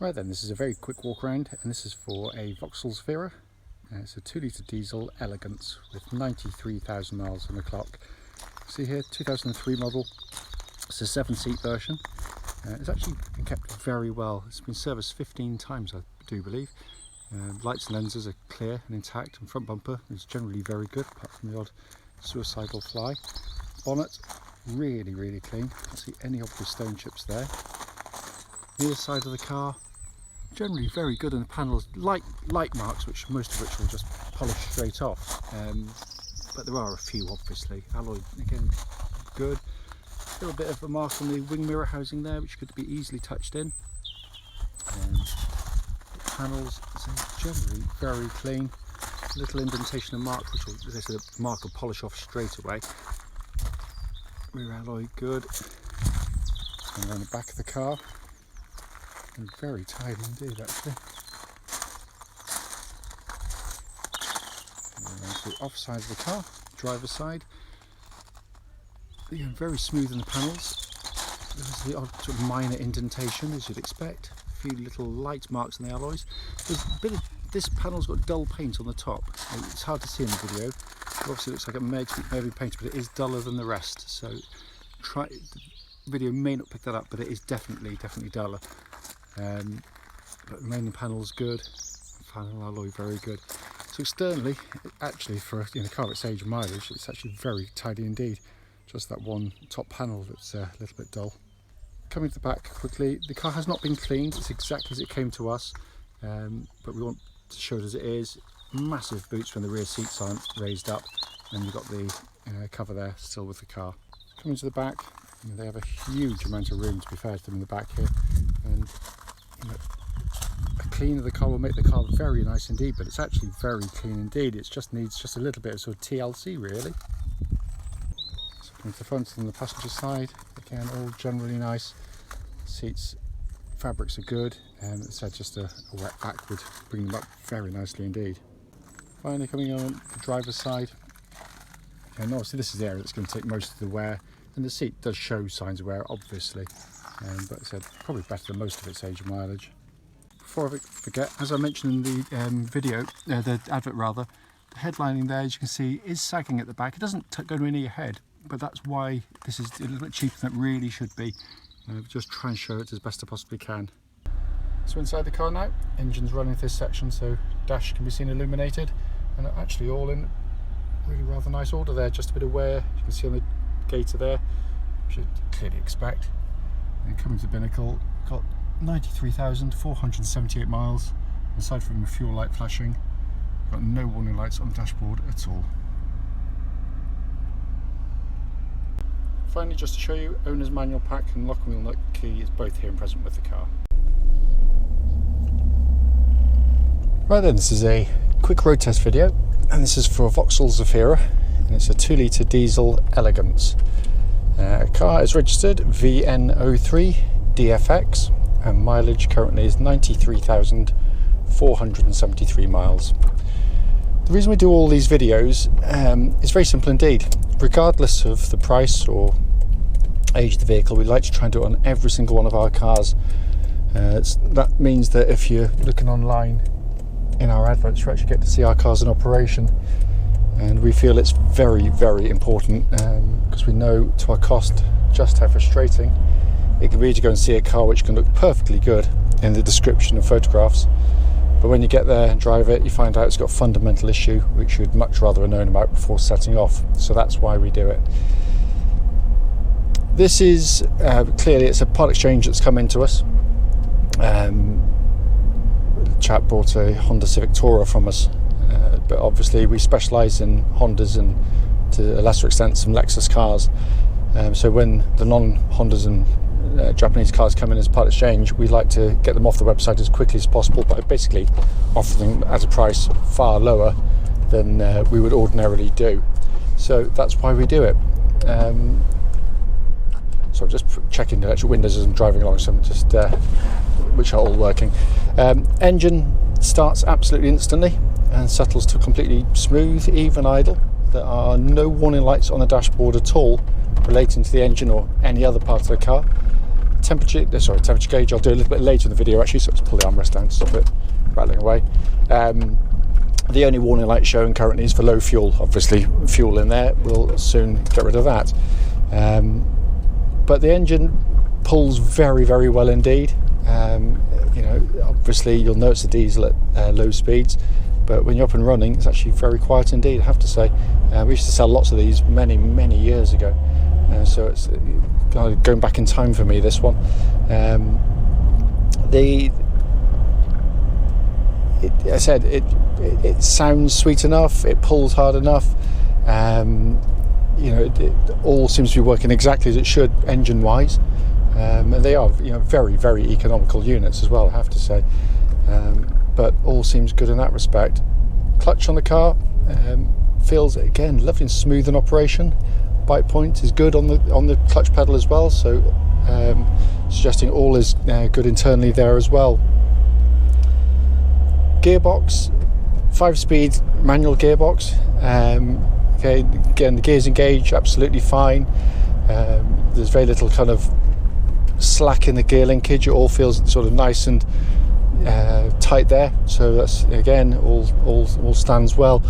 Right then, this is a very quick walk around, and this is for a Vauxhall Zafira. It's a 2-litre diesel Elegance with 93,000 miles on the clock. See here, 2003 model. It's a 7-seat version. It's actually been kept very well. It's been serviced 15 times, I do believe. Lights and lenses are clear and intact, and front bumper is generally very good, apart from the odd suicidal fly. Bonnet, really clean. Can't see any obvious stone chips there. Near side of the car, generally very good, and the panels light marks, most of which will just polish straight off, but there are a few obviously. Alloy again good. A little bit of a mark on the wing mirror housing there, which could be easily touched in. The panels are generally very clean. Little indentation and mark, which will, there's a mark will polish off straight away. Rear alloy good. And around the back of the car. And very tidy indeed, actually. And then to the off side of the car, driver's side. Again, very smooth in the panels. There's the odd sort of minor indentation, as you'd expect. A few little light marks on the alloys. There's a bit of, this panel's got dull paint on the top. It's hard to see in the video. It obviously looks like it may be painted, but it is duller than the rest. So the video may not pick that up, but it is definitely duller. But the remaining panel's good, final alloy very good. So externally, actually for a car of its age and mileage, it's actually very tidy indeed. Just that one top panel that's a little bit dull. Coming to the back quickly, the car has not been cleaned, it's exactly as it came to us, but we want to show it as it is. Massive boots when the rear seats aren't raised up, and you've got the cover there still with the car. Coming to the back, they have a huge amount of room, to be fair to them, in the back here, and a clean of the car will make the car very nice indeed, but it's actually very clean indeed. It just needs just a little bit of sort of TLC really. So coming to the front and the passenger side, again all generally nice. Seats, fabrics are good, and as I said, just a wet back would bring them up very nicely indeed. Finally coming on the driver's side, and obviously this is the area that's going to take most of the wear, and the seat does show signs of wear obviously. But as I said, probably better than most of its age and mileage. Before I forget, as I mentioned in the video, the advert rather, the headlining there, as you can see, is sagging at the back. It doesn't go near your head, but that's why this is a little bit cheaper than it really should be. Just try and show it as best I possibly can. So inside the car now, engine's running this section, so dash can be seen illuminated, and actually all in really rather nice order there. Just a bit of wear, you can see on the gator there, which you'd clearly expect. And coming to the binnacle, got 93,478 miles. Aside from the fuel light flashing, got no warning lights on the dashboard at all. Finally, just to show you, owner's manual pack and lock and wheel nut key is both here and present with the car. Right then, this is a quick road test video, and this is for a Vauxhall Zafira, and it's a 2-litre diesel Elegance. Car is registered VN03DFX, and mileage currently is 93,473 miles. The reason we do all these videos is very simple indeed. Regardless of the price or age of the vehicle, we like to try and do it on every single one of our cars. That means that if you're looking online in our adverts, you actually get to see our cars in operation. And we feel it's very important, because we know to our cost just how frustrating it can be to go and see a car which can look perfectly good in the description and photographs, but when you get there and drive it, you find out it's got a fundamental issue which you'd much rather have known about before setting off. So that's why we do it. This is clearly, it's a part exchange that's come into us. The chap bought a Honda Civic Tourer from us. But obviously we specialise in Hondas and to a lesser extent some Lexus cars. So when the non-Hondas and Japanese cars come in as part exchange, we like to get them off the website as quickly as possible, but basically offer them at a price far lower than we would ordinarily do. So that's why we do it. So I'm just checking the electric windows as I'm driving along, so I'm just which are all working. Engine starts absolutely instantly and settles to completely smooth, even idle. There are no warning lights on the dashboard at all relating to the engine or any other part of the car. temperature gauge I'll do a little bit later in the video actually, so let's pull the armrest down to stop it rattling away. The only warning light showing currently is for low fuel. Obviously fuel in there, we'll soon get rid of that. But the engine pulls very, very well indeed. You know, obviously you'll notice the diesel at low speeds, but when you're up and running, it's actually very quiet indeed, I have to say. We used to sell lots of these many, many years ago, so it's kind of going back in time for me, this one. I said it sounds sweet enough, it pulls hard enough. You know, it all seems to be working exactly as it should engine-wise. And they are, you know, very, very economical units as well, I have to say. But all seems good in that respect. Clutch on the car feels, again, lovely and smooth in operation. Bite point is good on the clutch pedal as well, so suggesting all is good internally there as well. Gearbox, 5-speed manual gearbox. Okay, again, the gears engage absolutely fine. There's very little kind of slack in the gear linkage. It all feels sort of nice and tight there, so that's, again, all stands well.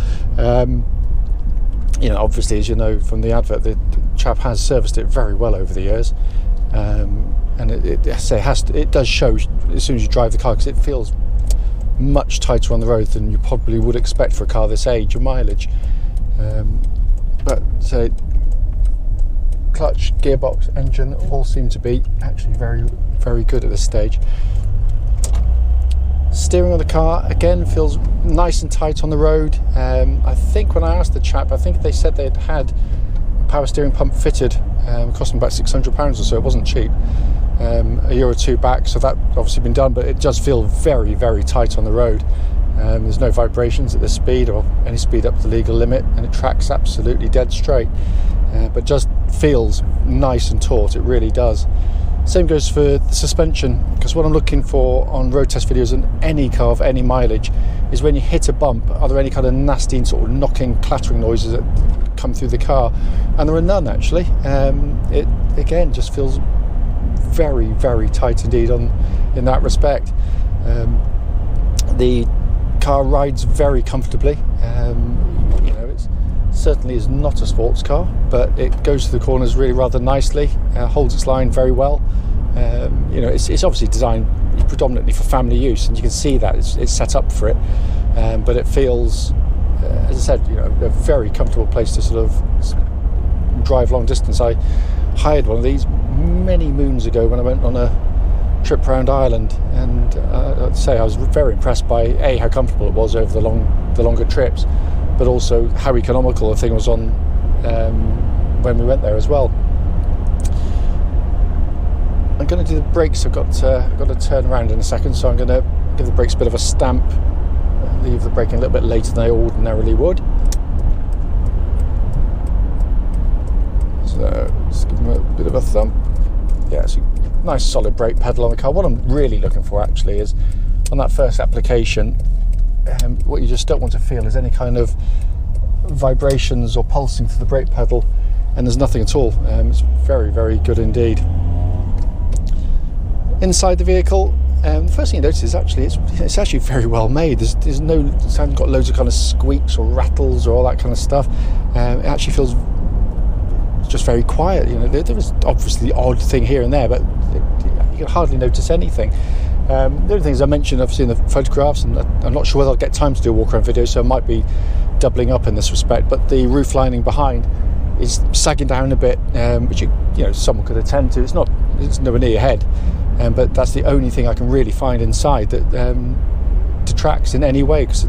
You know, obviously, as you know from the advert, the chap has serviced it very well over the years, and it does show as soon as you drive the car, because it feels much tighter on the road than you probably would expect for a car this age of mileage. But so clutch, gearbox, engine all seem to be actually very, very good at this stage. Steering of the car, again, feels nice and tight on the road. I think when I asked the chap, I think they said they'd had a power steering pump fitted, cost them about £600 or so. It wasn't cheap. A year or two back, so that obviously been done, but it does feel very, very tight on the road. There's no vibrations at this speed or any speed up to the legal limit, and it tracks absolutely dead straight, but just feels nice and taut. It really does. Same goes for the suspension, because what I'm looking for on road test videos on any car of any mileage is when you hit a bump, are there any kind of nasty sort of knocking, clattering noises that come through the car? And there are none, actually. It again just feels very, very tight indeed in that respect. The car rides very comfortably. You know, it certainly is not a sports car, but it goes through the corners really rather nicely, holds its line very well. You know, it's obviously designed predominantly for family use, and you can see that it's set up for it. But it feels, as I said, you know, a very comfortable place to sort of drive long distance. I hired one of these many moons ago when I went on a trip around Ireland, and I'd say I was very impressed by how comfortable it was over the longer trips, but also how economical the thing was on when we went there as well. I'm going to do the brakes. I've got to turn around in a second, so I'm going to give the brakes a bit of a stamp, leave the braking a little bit later than I ordinarily would. So just give them a bit of a thump. Yeah, it's a nice solid brake pedal on the car. What I'm really looking for actually is on that first application, what you just don't want to feel is any kind of vibrations or pulsing through the brake pedal, and there's nothing at all. It's very, very good indeed. Inside the vehicle, the first thing you notice is actually it's actually very well made. It hasn't got loads of kind of squeaks or rattles or all that kind of stuff. It actually feels just very quiet. You know, there was obviously the odd thing here and there, but you can hardly notice anything. The only things I mentioned obviously in the photographs, and I'm not sure whether I'll get time to do a walk around video, so I might be doubling up in this respect, but the roof lining behind is sagging down a bit, which you know someone could attend to. It's nowhere near your head, but that's the only thing I can really find inside that detracts in any way, because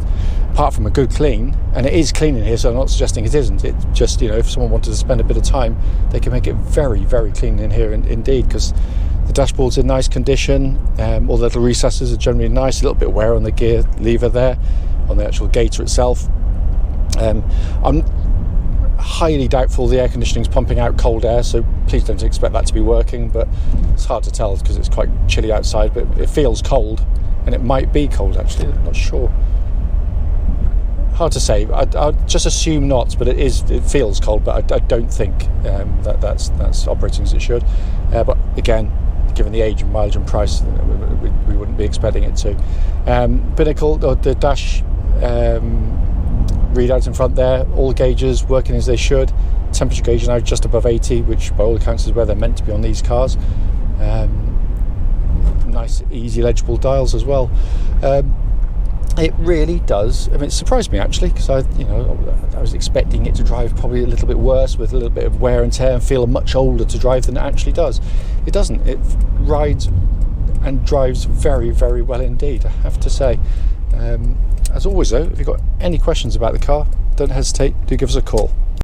apart from a good clean, and it is clean in here, so I'm not suggesting it isn't, it just, you know, if someone wanted to spend a bit of time, they can make it very, very clean in here indeed, because the dashboard's in nice condition. All the little recesses are generally nice, a little bit of wear on the gear lever there, on the actual gator itself. I'm highly doubtful the air conditioning's pumping out cold air, so please don't expect that to be working, but it's hard to tell because it's quite chilly outside, but it feels cold, and it might be cold actually, I'm not sure. Hard to say. I'll just assume not, but it feels cold, but I don't think that's operating as it should. But again, given the age and mileage and price, we wouldn't be expecting it to. Binnacle, the dash readouts in front there, all gauges working as they should. Temperature gauge now just above 80, which by all accounts is where they're meant to be on these cars. Nice, easy, legible dials as well. It really does. I mean, it surprised me actually, because I was expecting it to drive probably a little bit worse, with a little bit of wear and tear, and feel much older to drive than it actually does. It doesn't. It rides and drives very, very well indeed, I have to say. As always though, if you've got any questions about the car, don't hesitate, do give us a call.